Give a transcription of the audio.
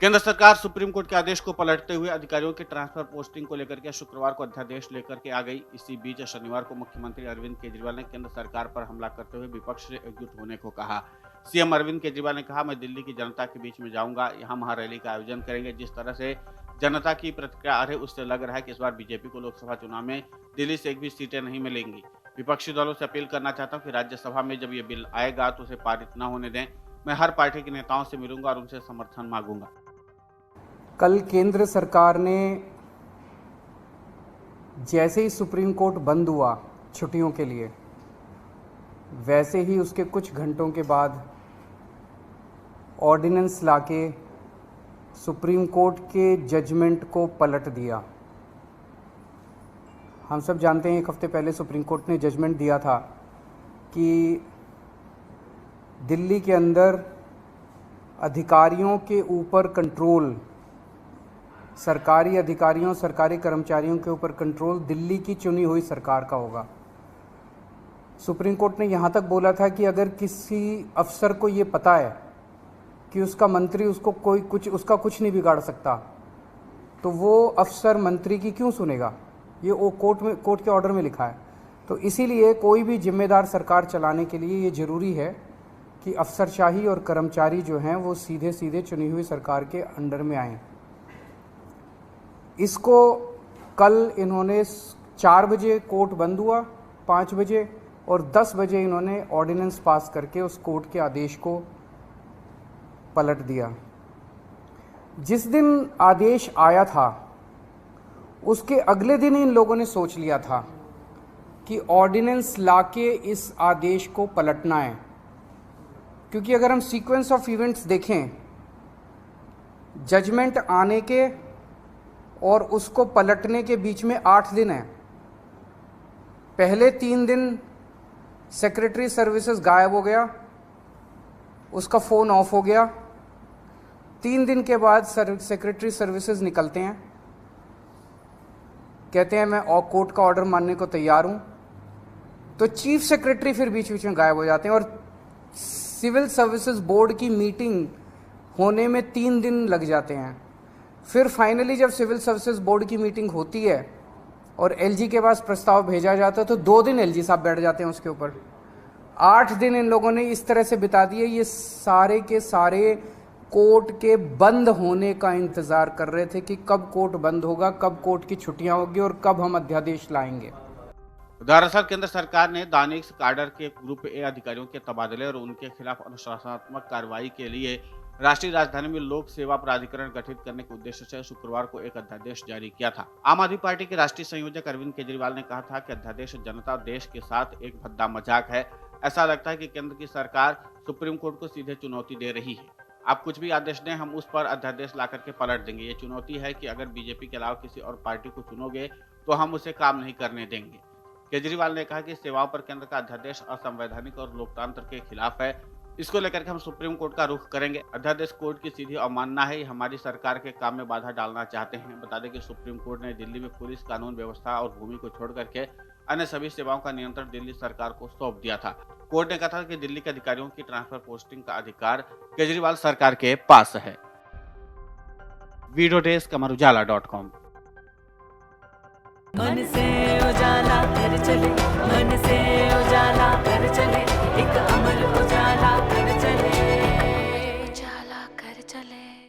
केंद्र सरकार supreme court के आदेश को पलटते हुए अधिकारियों की ट्रांसफर पोस्टिंग को लेकर के शुक्रवार को अध्यादेश लेकर के आ गई। इसी बीच शनिवार को मुख्यमंत्री अरविंद केजरीवाल ने केंद्र सरकार पर हमला करते हुए विपक्ष से एकजुट होने को कहा। सीएम अरविंद केजरीवाल ने कहा, मैं दिल्ली की जनता के बीच में जाऊंगा, यहाँ महारैली का आयोजन करेंगे। जिस तरह से जनता की प्रतिक्रिया आ रही है उससे लग रहा है कि इस बार बीजेपी को लोकसभा चुनाव में दिल्ली से एक भी सीटें नहीं मिलेंगी। विपक्षी दलों से अपील करना चाहता हूँ कि राज्यसभा में जब ये बिल आएगा तो उसे पारित न होने दें। मैं हर पार्टी के नेताओं से मिलूंगा और उनसे समर्थन मांगूंगा। कल केंद्र सरकार ने जैसे ही सुप्रीम कोर्ट बंद हुआ छुट्टियों के लिए, वैसे ही उसके कुछ घंटों के बाद ऑर्डिनेंस लाके सुप्रीम कोर्ट के जजमेंट को पलट दिया। हम सब जानते हैं एक हफ्ते पहले सुप्रीम कोर्ट ने जजमेंट दिया था कि दिल्ली के अंदर अधिकारियों के ऊपर कंट्रोल, सरकारी अधिकारियों, सरकारी कर्मचारियों के ऊपर कंट्रोल दिल्ली की चुनी हुई सरकार का होगा। सुप्रीम कोर्ट ने यहाँ तक बोला था कि अगर किसी अफसर को ये पता है कि उसका मंत्री उसको उसका कुछ नहीं बिगाड़ सकता, तो वो अफसर मंत्री की क्यों सुनेगा। ये वो कोर्ट के ऑर्डर में लिखा है। तो इसीलिए कोई भी जिम्मेदार सरकार चलाने के लिए ये ज़रूरी है कि अफसरशाही और कर्मचारी जो हैं वो सीधे सीधे चुनी हुई सरकार के अंडर में आएँ। इसको कल इन्होंने 4 बजे कोर्ट बंद हुआ, 5 बजे और 10 बजे इन्होंने ऑर्डिनेंस पास करके उस कोर्ट के आदेश को पलट दिया। जिस दिन आदेश आया था उसके अगले दिन इन लोगों ने सोच लिया था कि ऑर्डिनेंस लाके इस आदेश को पलटना है, क्योंकि अगर हम सीक्वेंस ऑफ इवेंट्स देखें, जजमेंट आने के और उसको पलटने के बीच में 8 दिन है। पहले 3 दिन सेक्रेटरी सर्विसेज गायब हो गया, उसका फ़ोन ऑफ हो गया। 3 दिन के बाद सेक्रेटरी सर्विसेज निकलते हैं, कहते हैं मैं कोर्ट का ऑर्डर मानने को तैयार हूँ। तो चीफ सेक्रेटरी फिर बीच बीच में गायब हो जाते हैं और सिविल सर्विसेज बोर्ड की मीटिंग होने में 3 दिन लग जाते हैं। फिर फाइनली जब सिविल सर्विसेज बोर्ड की मीटिंग होती है और एलजी के पास प्रस्ताव भेजा जाता है तो 2 दिन एलजी साहब बैठ जाते हैं उसके ऊपर। 8 दिन इन लोगों ने इस तरह से बिता दिए। ये सारे के सारे कोर्ट के बंद होने का इंतज़ार कर रहे थे कि कब कोर्ट बंद होगा, कब कोर्ट की छुट्टियां होगी और कब हम अध्यादेश लाएंगे। दरअसल केंद्र सरकार ने दानिश काडर के ग्रुप ए अधिकारियों के तबादले और उनके खिलाफ अनुशासनात्मक कार्रवाई के लिए राष्ट्रीय राजधानी में लोक सेवा प्राधिकरण गठित करने के उद्देश्य से शुक्रवार को एक अध्यादेश जारी किया था। आम आदमी पार्टी के राष्ट्रीय संयोजक अरविंद केजरीवाल ने कहा था कि अध्यादेश जनता और देश के साथ एक भद्दा मजाक है। ऐसा लगता है कि केंद्र की सरकार सुप्रीम कोर्ट को सीधे चुनौती दे रही है। आप कुछ भी आदेश दें, हम उस पर अध्यादेश ला करके पलट देंगे। ये चुनौती है कि अगर बीजेपी के अलावा किसी और पार्टी को चुनोगे तो हम उसे काम नहीं करने देंगे। केजरीवाल ने कहा कि सेवाओं पर केंद्र का अध्यादेश असंवैधानिक और लोकतंत्र के खिलाफ है। इसको लेकर के हम सुप्रीम कोर्ट का रुख करेंगे। अध्यादेश कोर्ट की सीधी अवमानना है। हमारी सरकार के काम में बाधा डालना चाहते हैं। बता दें कि सुप्रीम कोर्ट ने दिल्ली में पुलिस, कानून व्यवस्था और भूमि को छोड़ करके अन्य सभी सेवाओं का नियंत्रण दिल्ली सरकार को सौंप दिया था। कोर्ट ने कहा था कि दिल्ली के अधिकारियों की ट्रांसफर पोस्टिंग का अधिकार केजरीवाल सरकार के पास है। Video desk अमरउजाला.com। मन से उजाला कर चले, मन से उजाला कर चले, एक अमर उजाला कर